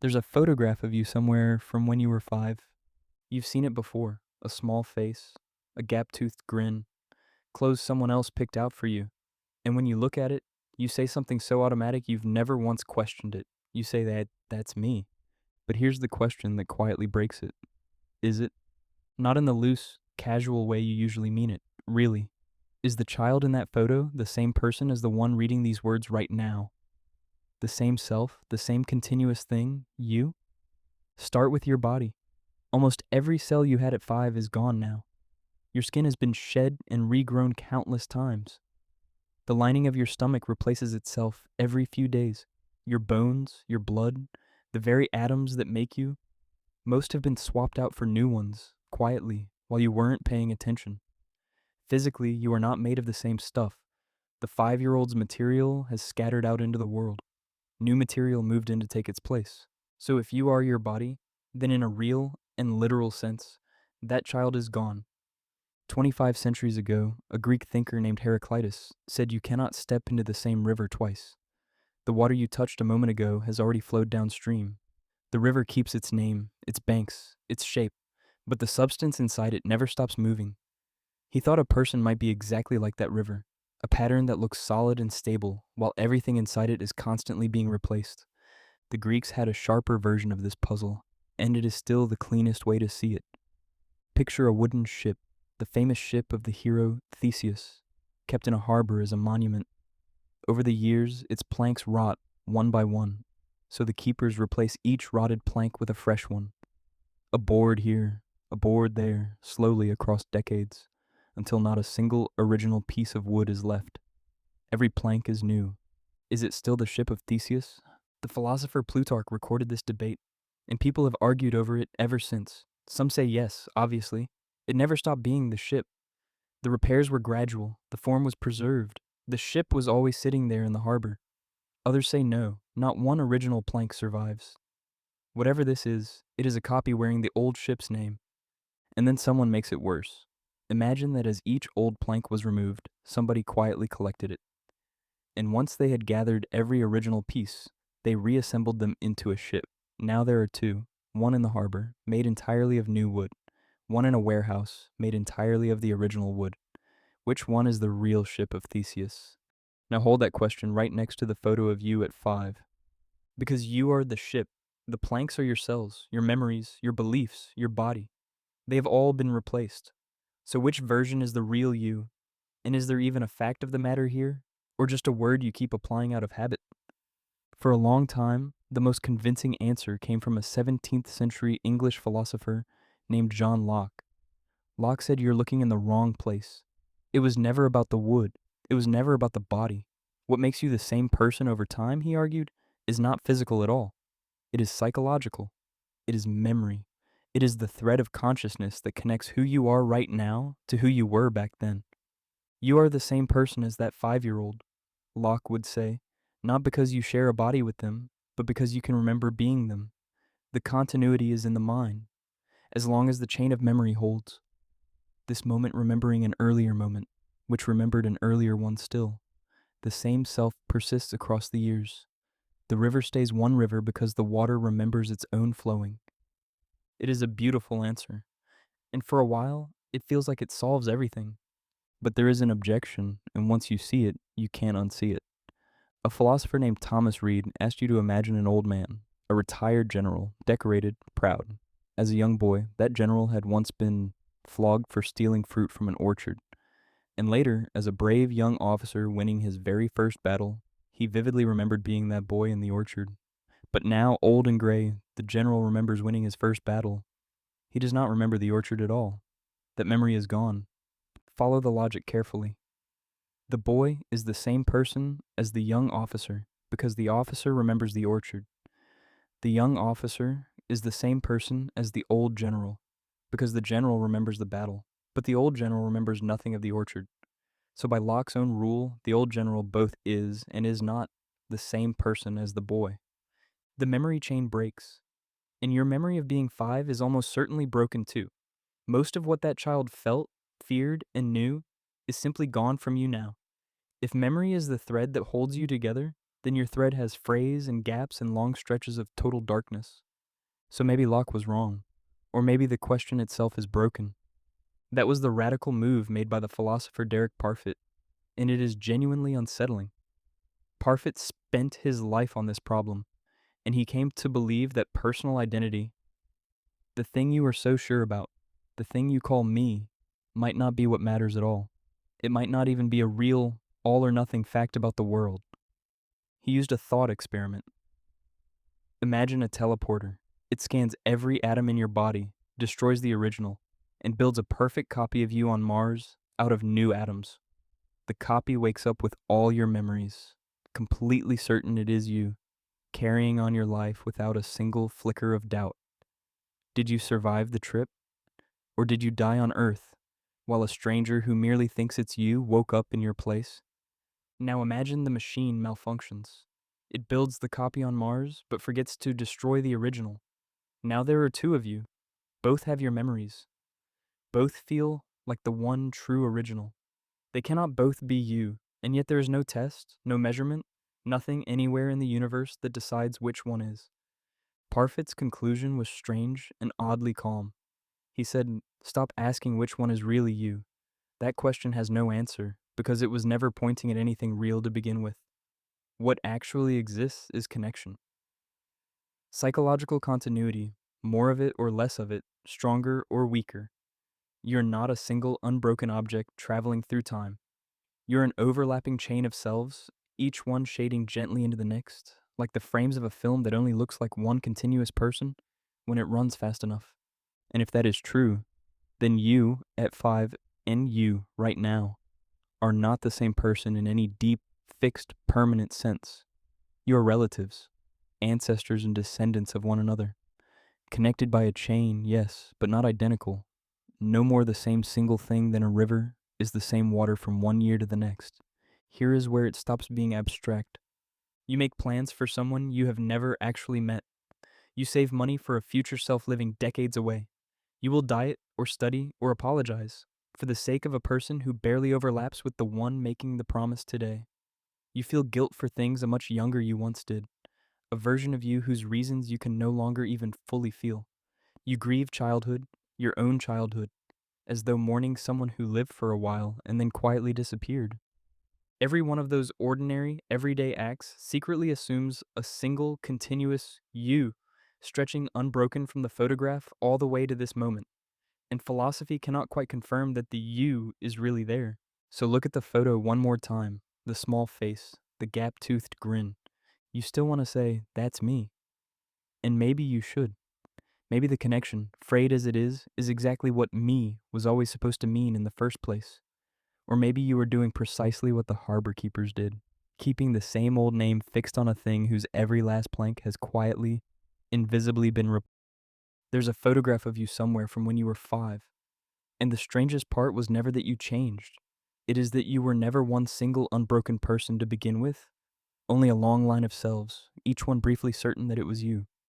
There's a photograph of you somewhere from when you were 5. You've seen it before. A small face, a gap-toothed grin, clothes someone else picked out for you. And when you look at it, you say something so automatic you've never once questioned it. You say that's me. But here's the question that quietly breaks it. Is it? Not in the loose, casual way you usually mean it. Really. Is the child in that photo the same person as the one reading these words right now? The same self, the same continuous thing, you? Start with your body. Almost every cell you had at 5 is gone now. Your skin has been shed and regrown countless times. The lining of your stomach replaces itself every few days. Your bones, your blood, the very atoms that make you, most have been swapped out for new ones, quietly, while you weren't paying attention. Physically, you are not made of the same stuff. The 5-year-old's material has scattered out into the world. New material moved in to take its place. So if you are your body, then in a real and literal sense, that child is gone. 25 centuries ago, a Greek thinker named Heraclitus said you cannot step into the same river twice. The water you touched a moment ago has already flowed downstream. The river keeps its name, its banks, its shape, but the substance inside it never stops moving. He thought a person might be exactly like that river, a pattern that looks solid and stable, while everything inside it is constantly being replaced. The Greeks had a sharper version of this puzzle, and it is still the cleanest way to see it. Picture a wooden ship, the famous ship of the hero Theseus, kept in a harbor as a monument. Over the years, its planks rot one by one, so the keepers replace each rotted plank with a fresh one. A board here, a board there, slowly across decades, until not a single original piece of wood is left. Every plank is new. Is it still the ship of Theseus? The philosopher Plutarch recorded this debate, and people have argued over it ever since. Some say yes, obviously. It never stopped being the ship. The repairs were gradual, the form was preserved. The ship was always sitting there in the harbor. Others say no, not one original plank survives. Whatever this is, it is a copy wearing the old ship's name. And then someone makes it worse. Imagine that as each old plank was removed, somebody quietly collected it. And once they had gathered every original piece, they reassembled them into a ship. Now there are two, one in the harbor, made entirely of new wood, one in a warehouse, made entirely of the original wood. Which one is the real ship of Theseus? Now hold that question right next to the photo of you at 5. Because you are the ship. The planks are your cells, your memories, your beliefs, your body. They have all been replaced. So which version is the real you? And is there even a fact of the matter here? Or just a word you keep applying out of habit? For a long time, the most convincing answer came from a 17th century English philosopher named John Locke. Locke said you're looking in the wrong place. It was never about the wood. It was never about the body. What makes you the same person over time, he argued, is not physical at all. It is psychological. It is memory. It is the thread of consciousness that connects who you are right now to who you were back then. You are the same person as that 5-year-old, Locke would say, not because you share a body with them, but because you can remember being them. The continuity is in the mind, as long as the chain of memory holds. This moment remembering an earlier moment, which remembered an earlier one still. The same self persists across the years. The river stays one river because the water remembers its own flowing. It is a beautiful answer, and for a while, it feels like it solves everything. But there is an objection, and once you see it, you can't unsee it. A philosopher named Thomas Reed asked you to imagine an old man, a retired general, decorated, proud. As a young boy, that general had once been flogged for stealing fruit from an orchard. And later, as a brave young officer winning his very first battle, he vividly remembered being that boy in the orchard. But now, old and gray, the general remembers winning his first battle. He does not remember the orchard at all. That memory is gone. Follow the logic carefully. The boy is the same person as the young officer because the officer remembers the orchard. The young officer is the same person as the old general because the general remembers the battle, but the old general remembers nothing of the orchard. So by Locke's own rule, the old general both is and is not the same person as the boy. The memory chain breaks, and your memory of being 5 is almost certainly broken too. Most of what that child felt, feared, and knew is simply gone from you now. If memory is the thread that holds you together, then your thread has frays and gaps and long stretches of total darkness. So maybe Locke was wrong. Or maybe the question itself is broken. That was the radical move made by the philosopher Derek Parfit, and it is genuinely unsettling. Parfit spent his life on this problem, and he came to believe that personal identity, the thing you are so sure about, the thing you call me, might not be what matters at all. It might not even be a real, all or nothing fact about the world. He used a thought experiment. Imagine a teleporter. It scans every atom in your body, destroys the original, and builds a perfect copy of you on Mars out of new atoms. The copy wakes up with all your memories, completely certain it is you, carrying on your life without a single flicker of doubt. Did you survive the trip? Or did you die on Earth, while a stranger who merely thinks it's you woke up in your place? Now imagine the machine malfunctions. It builds the copy on Mars, but forgets to destroy the original. Now there are two of you. Both have your memories. Both feel like the one true original. They cannot both be you, and yet there is no test, no measurement, nothing anywhere in the universe that decides which one is. Parfit's conclusion was strange and oddly calm. He said, "Stop asking which one is really you. That question has no answer, because it was never pointing at anything real to begin with. What actually exists is connection. Psychological continuity, more of it or less of it, stronger or weaker. You're not a single unbroken object traveling through time. You're an overlapping chain of selves, each one shading gently into the next, like the frames of a film that only looks like one continuous person when it runs fast enough. And if that is true, then you at 5 and you right now are not the same person in any deep, fixed, permanent sense. You are relatives, ancestors and descendants of one another. Connected by a chain, yes, but not identical. No more the same single thing than a river is the same water from one year to the next. Here is where it stops being abstract. You make plans for someone you have never actually met. You save money for a future self living decades away. You will diet or study or apologize for the sake of a person who barely overlaps with the one making the promise today. You feel guilt for things a much younger you once did, a version of you whose reasons you can no longer even fully feel. You grieve childhood, your own childhood, as though mourning someone who lived for a while and then quietly disappeared. Every one of those ordinary, everyday acts secretly assumes a single, continuous you, stretching unbroken from the photograph all the way to this moment. And philosophy cannot quite confirm that the you is really there. So look at the photo one more time, the small face, the gap-toothed grin. You still want to say, "That's me." And maybe you should. Maybe the connection, frayed as it is exactly what me was always supposed to mean in the first place. Or maybe you were doing precisely what the harbor keepers did, keeping the same old name fixed on a thing whose every last plank has quietly, invisibly been There's a photograph of you somewhere from when you were 5. And the strangest part was never that you changed. It is that you were never one single unbroken person to begin with, only a long line of selves, each one briefly certain that it was you.